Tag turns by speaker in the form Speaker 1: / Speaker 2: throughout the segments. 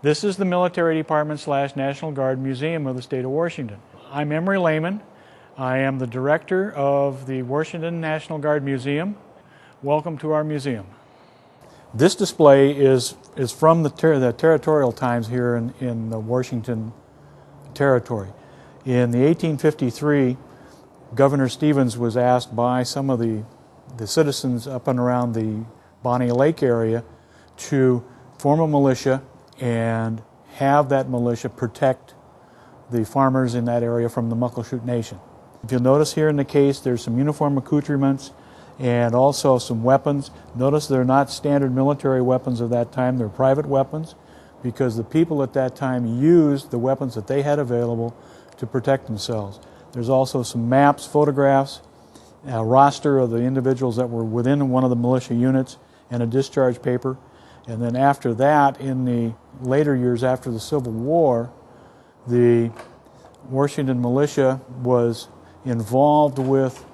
Speaker 1: This is the Military Department / National Guard Museum of the state of Washington. I'm Emery Lehman. I am the director of the Washington National Guard Museum. Welcome to our museum. This display is from the territorial times here in the Washington Territory. In the 1853, Governor Stevens was asked by some of the citizens up and around the Bonnie Lake area to form a militia and have that militia protect the farmers in that area from the Muckleshoot Nation. If you'll notice here in the case, there's some uniform accoutrements and also some weapons. Notice they're not standard military weapons of that time, they're private weapons, because the people at that time used the weapons that they had available to protect themselves. There's also some maps, photographs, a roster of the individuals that were within one of the militia units, and a discharge paper. And then after that, in the later years after the Civil War, the Washington militia was involved with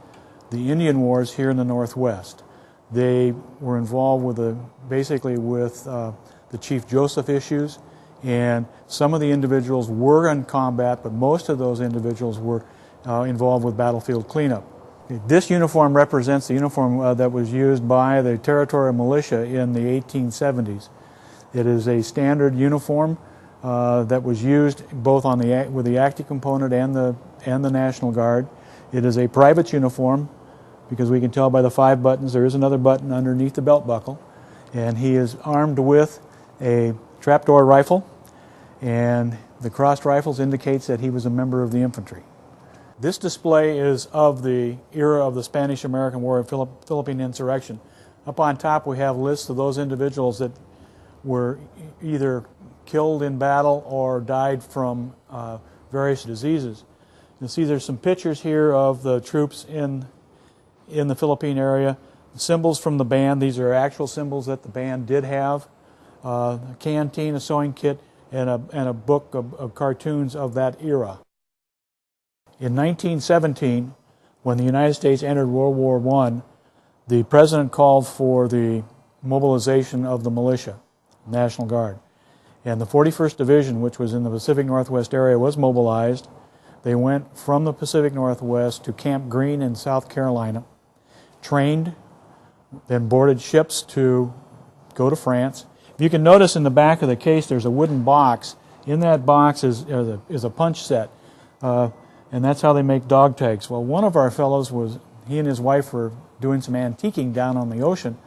Speaker 1: the Indian Wars here in the Northwest. They were involved with basically with the Chief Joseph issues, and some of the individuals were in combat, but most of those individuals were involved with battlefield cleanup. This uniform represents the uniform that was used by the Territorial Militia in the 1870s. It is a standard uniform that was used both on with the active component and the National Guard. It is a private uniform because we can tell by the 5 buttons there is another button underneath the belt buckle, and he is armed with a trapdoor rifle, and the crossed rifles indicates that he was a member of the infantry. This display is of the era of the Spanish-American War and Philippine insurrection. Up on top we have lists of those individuals that were either killed in battle or died from various diseases. You'll see there's some pictures here of the troops in the Philippine area. Symbols from the band, these are actual symbols that the band did have. A canteen, a sewing kit, and a book of cartoons of that era. In 1917, when the United States entered World War I, the President called for the mobilization of the militia, National Guard. And the 41st Division, which was in the Pacific Northwest area, was mobilized. They went from the Pacific Northwest to Camp Greene in South Carolina, trained, then boarded ships to go to France. You can notice in the back of the case there's a wooden box. In that box is a punch set. And that's how they make dog tags. Well, one of our fellows he and his wife were doing some antiquing down on the ocean,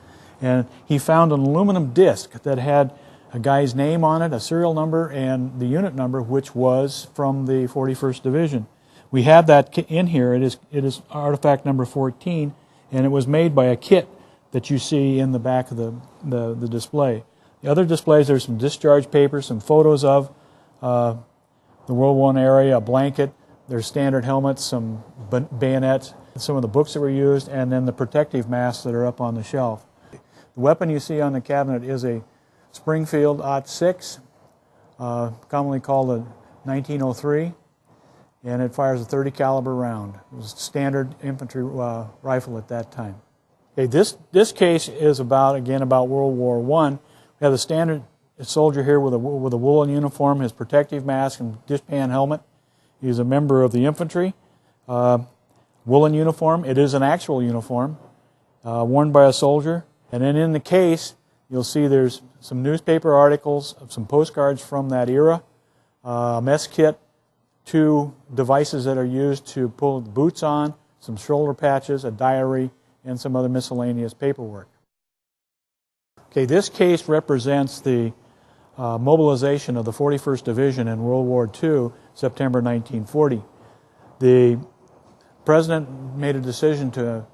Speaker 1: and he found an aluminum disc that had a guy's name on it, a serial number, and the unit number, which was from the 41st Division. We have that in here. It is artifact number 14, and it was made by a kit that you see in the back of the display. The other displays, there's some discharge papers, some photos of the World I area, a blanket. There's standard helmets, some bayonets, some of the books that were used, and then the protective masks that are up on the shelf. The weapon you see on the cabinet is a Springfield .6, commonly called a 1903, and it fires a .30 caliber round. It was a standard infantry rifle at that time. Okay, this case is about World War I. We have the standard soldier here with a woolen uniform, his protective mask and dishpan helmet. He's a member of the infantry. Woolen uniform. It is an actual uniform worn by a soldier. And then in the case, you'll see there's some newspaper articles, some postcards from that era, a mess kit, 2 devices that are used to pull the boots on, some shoulder patches, a diary, and some other miscellaneous paperwork. Okay, this case represents the mobilization of the 41st Division in World War II, September 1940. The President made a decision to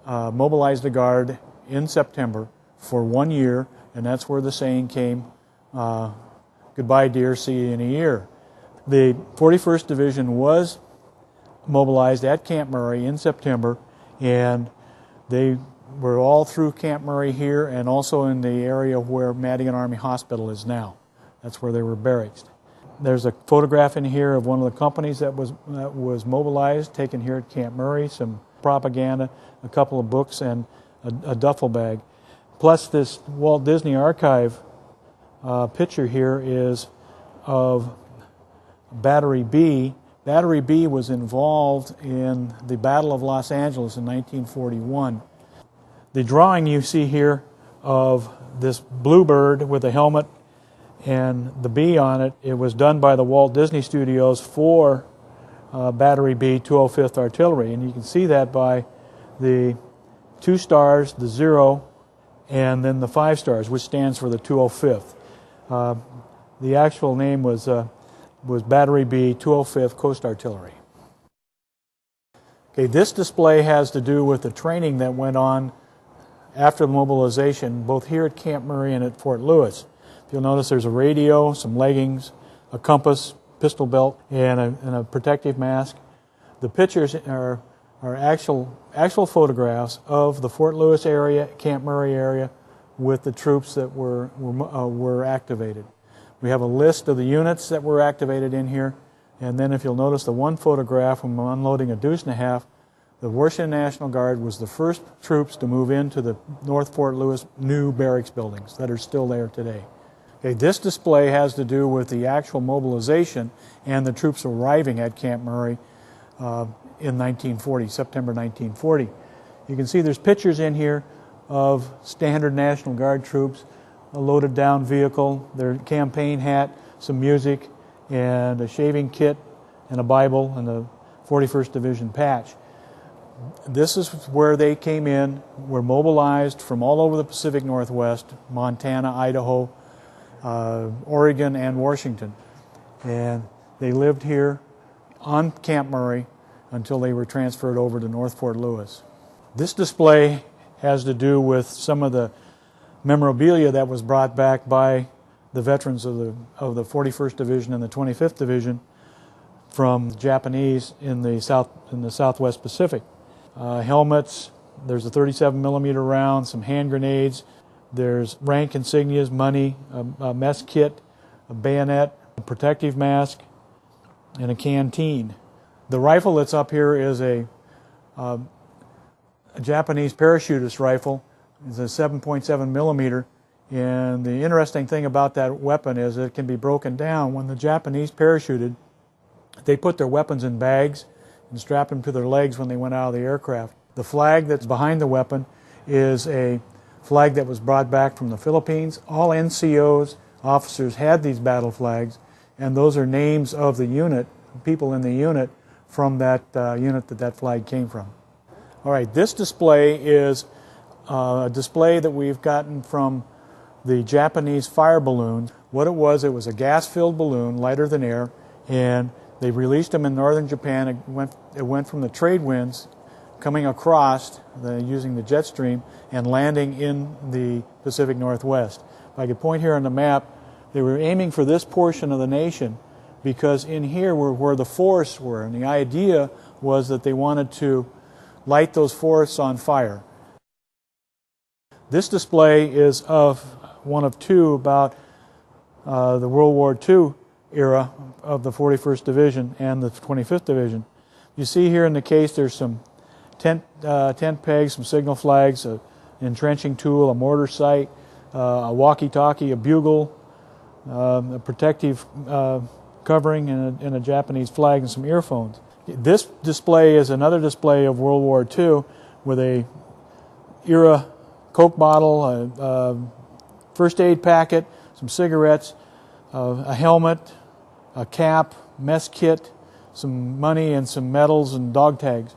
Speaker 1: mobilize the Guard in September for 1 year, and that's where the saying came, goodbye dear, see you in a year. The 41st Division was mobilized at Camp Murray in September, and they were all through Camp Murray here and also in the area where Madigan Army Hospital is now. That's where they were barracked. There's a photograph in here of one of the companies that was mobilized, taken here at Camp Murray, some propaganda, a couple of books, and a duffel bag. Plus this Walt Disney Archive picture here is of Battery B. Battery B was involved in the Battle of Los Angeles in 1941. The drawing you see here of this bluebird with a helmet and the B on it, it was done by the Walt Disney Studios for Battery B, 205th Artillery. And you can see that by the 2 stars, the 0, and then the 5 stars, which stands for the 205th. The actual name was Battery B, 205th Coast Artillery. Okay, this display has to do with the training that went on after mobilization, both here at Camp Murray and at Fort Lewis. If you'll notice, there's a radio, some leggings, a compass, pistol belt, and a protective mask. The pictures are actual photographs of the Fort Lewis area, Camp Murray area, with the troops that were activated. We have a list of the units that were activated in here, and then if you'll notice the one photograph when we're unloading a deuce and a half, the Washington National Guard was the first troops to move into the North Fort Lewis new barracks buildings that are still there today. Okay, this display has to do with the actual mobilization and the troops arriving at Camp Murray in 1940, September 1940. You can see there's pictures in here of standard National Guard troops, a loaded down vehicle, their campaign hat, some music, and a shaving kit, and a Bible, and a 41st Division patch. This is where they came in, were mobilized from all over the Pacific Northwest, Montana, Idaho, Oregon, and Washington. And they lived here on Camp Murray until they were transferred over to North Fort Lewis. This display has to do with some of the memorabilia that was brought back by the veterans of the 41st Division and the 25th Division from the Japanese in the Southwest Pacific. Helmets, there's a 37 millimeter round, some hand grenades, there's rank insignias, money, a mess kit, a bayonet, a protective mask, and a canteen. The rifle that's up here is a Japanese parachutist rifle. It's a 7.7 millimeter, and the interesting thing about that weapon is it can be broken down. When the Japanese parachuted, they put their weapons in bags and strapped them to their legs when they went out of the aircraft. The flag that's behind the weapon is a flag that was brought back from the Philippines. All NCOs, officers, had these battle flags, and those are names of the unit, people in the unit from that unit that flag came from. All right, this display is a display that we've gotten from the Japanese fire balloons. What it was a gas-filled balloon, lighter than air, and they released them in northern Japan. It went from the trade winds coming across using the jet stream and landing in the Pacific Northwest. If I could point here on the map, they were aiming for this portion of the nation because in here were where the forests were, and the idea was that they wanted to light those forests on fire. This display is of one of two about the World War II era of the 41st Division and the 25th Division. You see here in the case there's some tent pegs, some signal flags, an entrenching tool, a mortar sight, a walkie-talkie, a bugle, a protective covering, and a Japanese flag, and some earphones. This display is another display of World War II with a era Coke bottle, a first aid packet, some cigarettes, a helmet, a cap, mess kit, some money, and some medals and dog tags.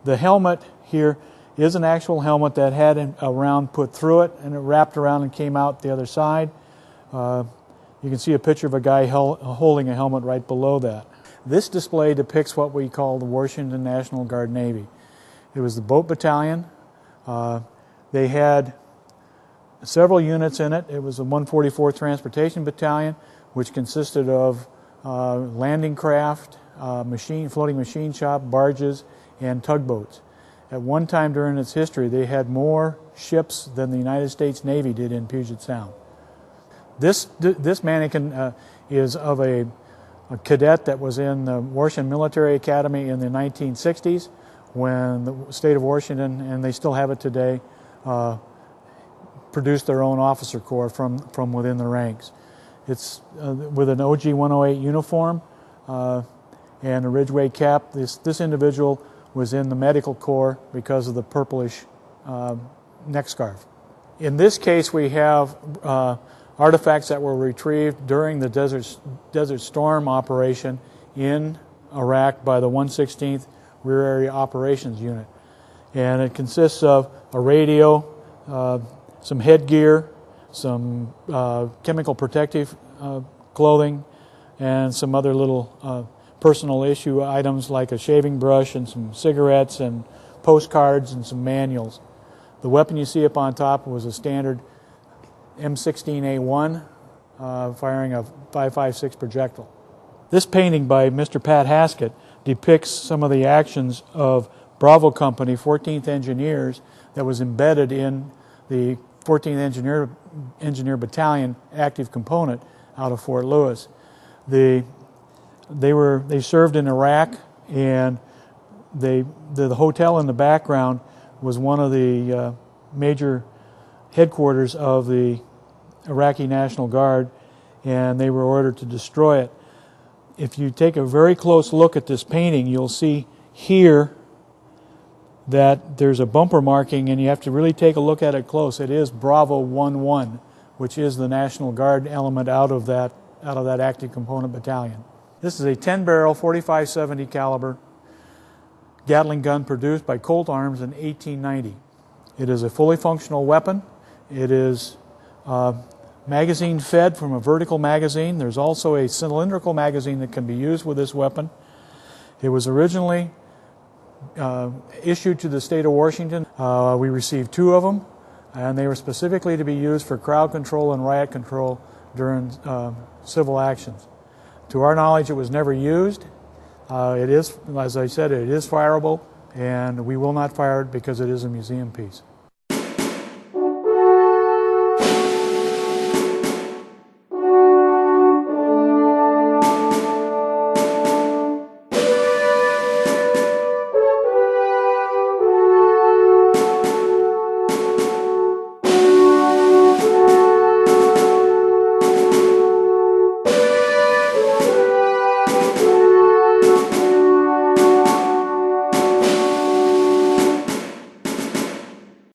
Speaker 1: The helmet here is an actual helmet that had a round put through it, and it wrapped around and came out the other side. You can see a picture of a guy holding a helmet right below that. This display depicts what we call the Washington National Guard Navy. It was the boat battalion. They had several units in it. It was the 144th Transportation Battalion, which consisted of landing craft, floating machine shop, barges, and tugboats. At one time during its history, they had more ships than the United States Navy did in Puget Sound. This mannequin is of a cadet that was in the Washington Military Academy in the 1960s when the state of Washington, and they still have it today, produced their own officer corps from within the ranks. It's with an OG 108 uniform and a Ridgeway cap. This individual was in the medical corps because of the purplish neck scarf. In this case, we have artifacts that were retrieved during the Desert Storm operation in Iraq by the 116th Rear Area Operations Unit. And it consists of a radio, some headgear, some chemical protective clothing, and some other little personal issue items like a shaving brush and some cigarettes and postcards and some manuals. The weapon you see up on top was a standard M16A1 firing a .556 projectile. This painting by Mr. Pat Haskett depicts some of the actions of Bravo Company, 14th Engineers, that was embedded in the 14th Engineer Battalion active component out of Fort Lewis. They served in Iraq, and the hotel in the background was one of the major headquarters of the Iraqi National Guard, and they were ordered to destroy it. If you take a very close look at this painting, you'll see here that there's a bumper marking, and you have to really take a look at it close. It is Bravo 11, which is the National Guard element out of that active component battalion. This is a 10-barrel 45-70 caliber Gatling gun produced by Colt Arms in 1890. It is a fully functional weapon. It is magazine fed from a vertical magazine. There's also a cylindrical magazine that can be used with this weapon. It was originally issued to the state of Washington. We received 2 of them, and they were specifically to be used for crowd control and riot control during civil actions. To our knowledge, it was never used. It is, as I said, it is fireable, and we will not fire it because it is a museum piece.